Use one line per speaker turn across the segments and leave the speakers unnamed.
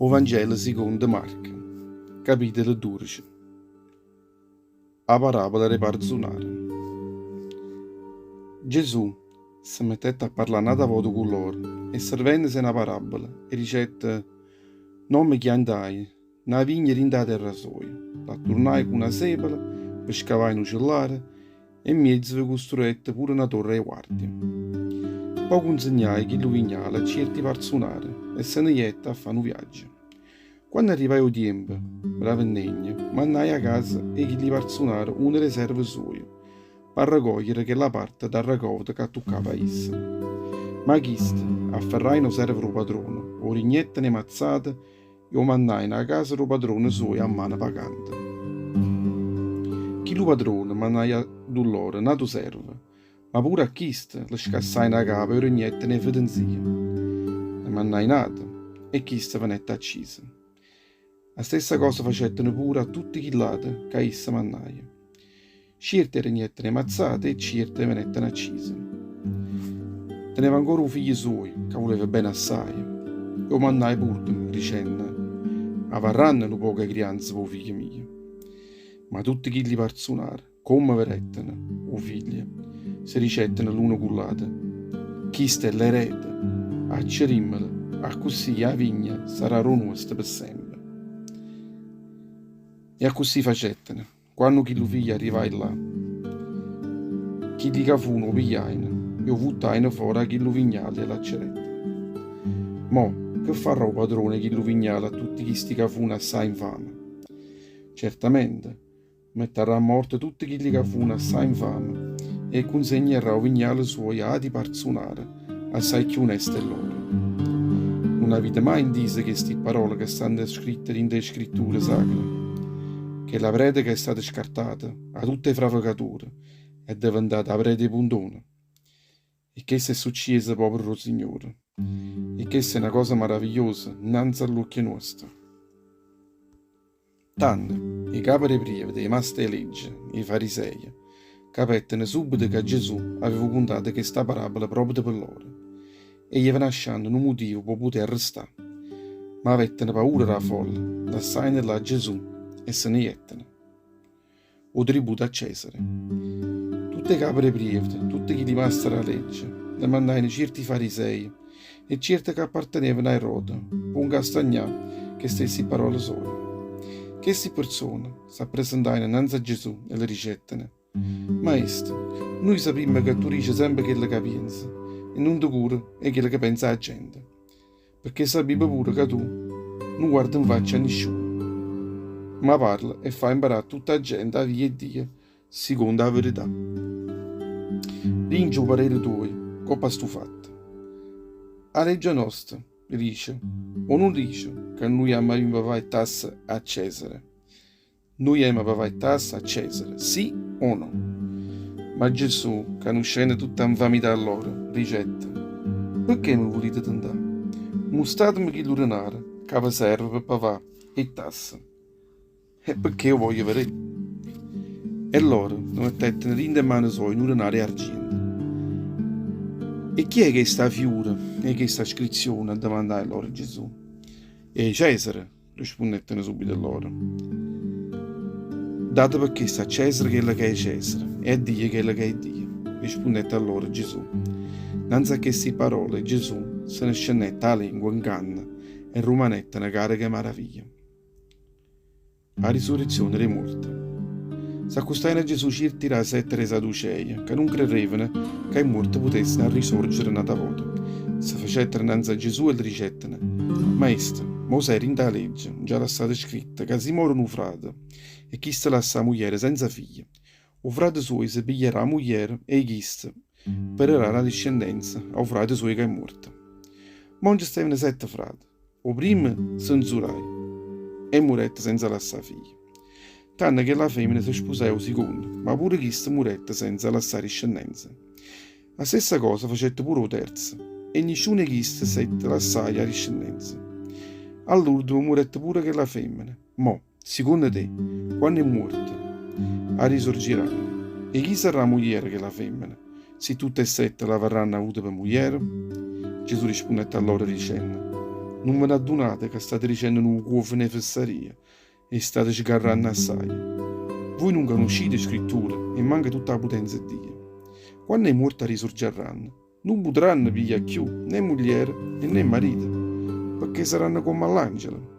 O Vangelo secondo Marco, capitolo 12. A parabola di barzunare. Gesù si mettette a parlare nata volta con loro e servendose una parabola e dicette: non mi chiandai, una vigna in da terra sua, la tornai con una sepola, per scavare in un cellare e in mezzo vi costruette pure una torre ai guardie. Poi consegnai che lo vignale a certi barzunare e se ne jetta a fare un viaggio. Quando arrivai il tempo, bravo negno, mandai a casa e gli barzunare una riserva sua, per raccogliere quella parte da raccolta che toccava a essa. Ma chiste, afferrai non serve lo padrone, o rignette ne mazzate, e o mandai a casa lo padrone suo a mano pagante. Chi lo padrone mandai a loro nato serve, ma pure a chiste le scassai in capo e rignette ne fedenzia. Ne mandai nata, e chiste venette accisa. La stessa cosa facettero pure a tutti chi late che essa mannaia. Certe rignette ne mazzate e certe venettero accise. Teneva ancora un figlio suo, che voleva bene assai. E o mannai pure, dicendo: avarranno lo poche crianze, po figlio mio. Ma tutti chi gli parzunare, come verettano, o figlie, si ricettano l'uno con l'altro. Chi sta l'erede, a cerimmele, a così la vigna sarà nostra per sempre. E così facettene, quando chi lo figlio arrivai là. Chi di cafuno pigliaino, io vuttaino fuori a chi lo vignale e l'acceretta. Mo, che farà il padrone chi lo vignale a tutti questi cafuni assai infame? Certamente, metterà a morte tutti chi li cafuni assai infame e consegnerà il vignale suo a di parzunare assai più oneste loro. Non avete mai intese queste parole che stanno scritte in le scritture sacre? Che la prete che è stata scartata a tutte le fravocature è diventata la prete puntona. E che se è successo povero Signore. E che se è una cosa meravigliosa innanzi all'occhio nostro. Tanto i capi dei prievi, dei mastri di legge e i farisei capettano subito che Gesù aveva contato questa parabola proprio per loro e gli lasciando un motivo per poter restare. Ma avettano paura della folla, lasciando là Gesù e se ne jettano. O tributo a Cesare. Tutte le capi dei prievi, tutti chi rimastano la legge, le mandai certi farisei e certe che appartenevano a Erode, un castagnà che stessi parole sue. Queste persone si presentarono innanzi a Gesù e le ricettano: Maestro, noi sappiamo che tu dici sempre quello che pensi e non ti curi è quello che pensa la gente, perché sappiamo pure che tu non guardi in faccia a nessuno, ma parla e fa imparare tutta la gente a via e Dio secondo la verità. Dici il parere tuo, come stu fatto? La legge nostra dice o non dice che noi abbiamo pagare tasse a Cesare? Noi abbiamo pagare tasse a Cesare, sì o no? Ma Gesù, che non scende tutta infamità a loro, ricette: perché mi volete tentare? Mostratemi che l'urinare che vi serve per pagare e tasse. E perché io voglio vedere? E loro non mettettero in mano sua in urinare argento. E chi è che sta fiura e che sta iscrizione a domandare loro Gesù? E Cesare, rispondettero subito loro. Date perché sta Cesare quello che è Cesare e a Dio quello che è Dio, rispondette a loro Gesù. Nanza a queste parole Gesù se ne scennette la lingua in canna e rumanette una carica meraviglia. La risurrezione dei morti. S'accostarono a Gesù certi da sette Sadducei, che non credevano che i morti potessero risorgere nata volta. Si facettero innanzi a Gesù e le ricettano: Maestro, Mosè in da legge, già la stata scritta, che si muore un frate, e chi sta lascia moglie senza figli. O frate suo si piglierà moglie e chiste, pererà la discendenza al frate suo che è morto. Monge stavano sette frati, o primo censurai, e morette senza lasciare figli. Tanto che la femmina si sposò il secondo, ma pure questo morette senza lasciare discendenza. La stessa cosa facette pure il terzo, e nessuno di questi sette lasciai la discendenza. All'ultimo morette pure che la femmina. Mo, secondo te, quando è morta, a risorgerà. E chi sarà moglie che la femmina? Se tutte e sette la verranno avute per moglie? Gesù rispondette a loro dicendo: non ve ne adunate che state dicendo un cuovo ne fesseria e state sgarrando assai. Voi non conoscete scrittura e manca tutta la potenza di Dio. Quando i morti risorgeranno, non potranno pigliare più né moglie e né marito, perché saranno come l'angelo.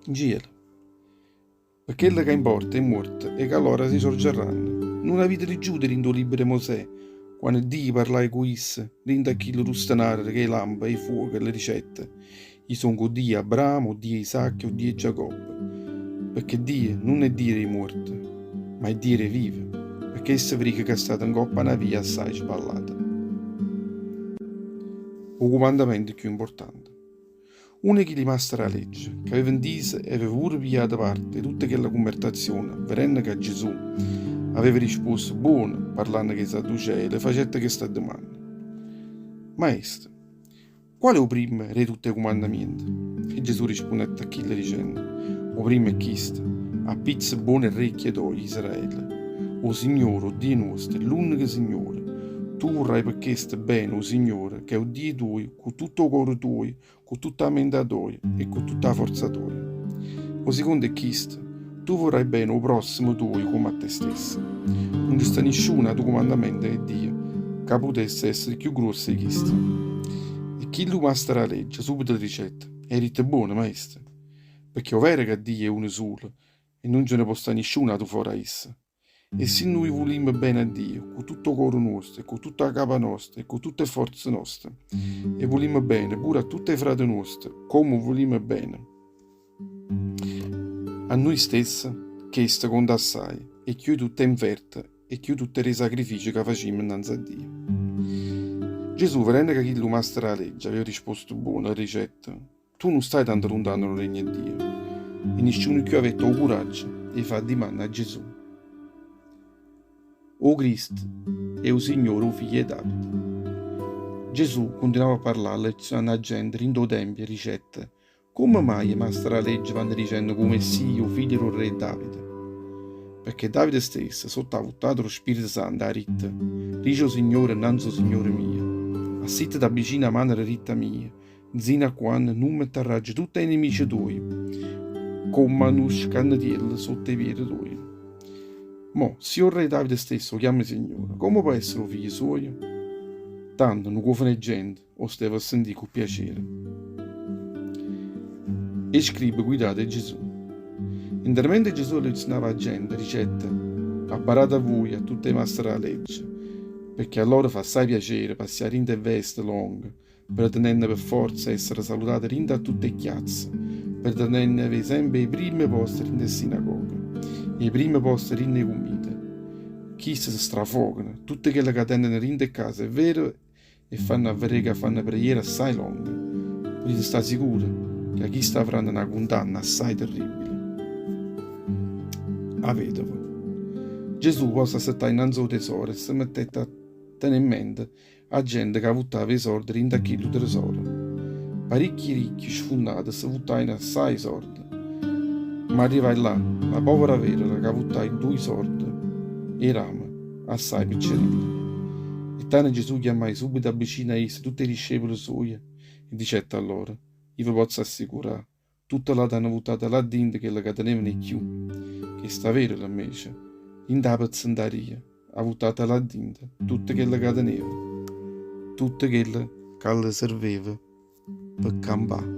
Gielo. Perché quello che importa è morto e che allora si sorgeranno. Non avete leggiuto in tuo libro di Mosè, quando Dio parla con esse, rinda chi lo rustanare che è lampa, e fuoco e le ricette. I sono con Dio Abramo, Dio Isacco o Dio Giacobbe. Perché Dio non è dire i morti, ma è dire vive, perché essa verifica che è stata in coppa una via assai sballata. O comandamento più importante. Uno che rimasta la legge, che aveva intesa e aveva pure pigliato parte tutta quella conversazione, vedendo che Gesù aveva risposto buono, parlando che Sadducei, le facette questa domanda. Maestro, quale è il primo re tutti i comandamenti? E Gesù rispondette a chi le dicendo, o primo è questo, a pizza buona e ricchia d'oggi Israele. O Signore, o Dio nostro, l'unico Signore, tu vorrai per questo bene, o Signore, che è il Dio tuo, con tutto il cuore tuo, con tutta la mente tua e con tutta la forza tua. O secondo è questo, tu vorrai bene o prossimo tuo come a te stesso. Non ci sta nessuno tuo comandamento è Dio, che potesse essere più grosso di questo. E chi lo mastra la legge, subito ricetta, è rite buono, maestro, perché è vero che Dio è uno solo, e non ce ne può stare nessuno tu fuori essa. E se noi vogliamo bene a Dio, con tutto il cuore nostro, e con tutta la capa nostra, e con tutte le forze nostre, e vogliamo bene pure a tutti i frati nostri, come vogliamo bene a noi stessi, che sta conta assai, e chiudi tutte inferte, e chiudi tutti i sacrifici che facciamo innanzi a Dio. Gesù, vedendo che chi lo mastra la legge, aveva risposto buono alla ricetta, tu non stai tanto lontano dal regno di Dio, e nessuno più aveva il coraggio di fare dimanda a Gesù. O Cristo è il Signore, o figlio di Davide. Gesù continuava a parlare alla gente in due tempi e ricette. Come mai mastra la legge vanno dicendo come sia o figlio del re Davide? Perché Davide stesso, sotto ha votato lo Spirito Santo, ha detto, dice il Signore innanzi Signore mio, assite da vicino a mano ritta mia, zina a quando non mi terraggi tutti i nemici tuoi, come uno scannatiello sotto i piedi tuoi. Mo, se il re Davide stesso lo chiama Signore, come può essere un figlio suo? Tanto non cuofane gente, o si deve sentire con piacere. E scribe guidate Gesù. Intermente Gesù lezionava a gente, ricette, apparate a voi, a tutte le mastre della legge, perché a loro fa assai piacere passare in te veste lunghe, per tenerne per forza essere salutate rinda a tutte le chiazze, per tenerne avere sempre i primi posti in le sinagoghe, e i primi posti in le comite. Chi si strafogano, tutte quelle che tengono rinda a casa, è vero, e fanno avere che fanno preghiere assai lunghe. Potete stare sicuri che a chi sta avranno una condanna assai terribile. A vedova. Gesù posa stare innanzi al tesoro e si mettette a tenere in mente a gente che buttava i soldi in quello tesoro. Parecchi ricchi sfondati si buttavano assai i soldi. Ma arrivai là, la povera vedova che buttava 2 soldi e rama assai piccerella. E tane Gesù chiamai subito vicino a essa tutti i discepoli suoi e dicette a loro, io vi posso assicurare, tutta la hanno buttata là dentro che la che tenevano più, che sta vero invece, in da pezzendaria, ha buttata là dentro, tutte quelle che teneva, tutte quelle che le serveva per campare.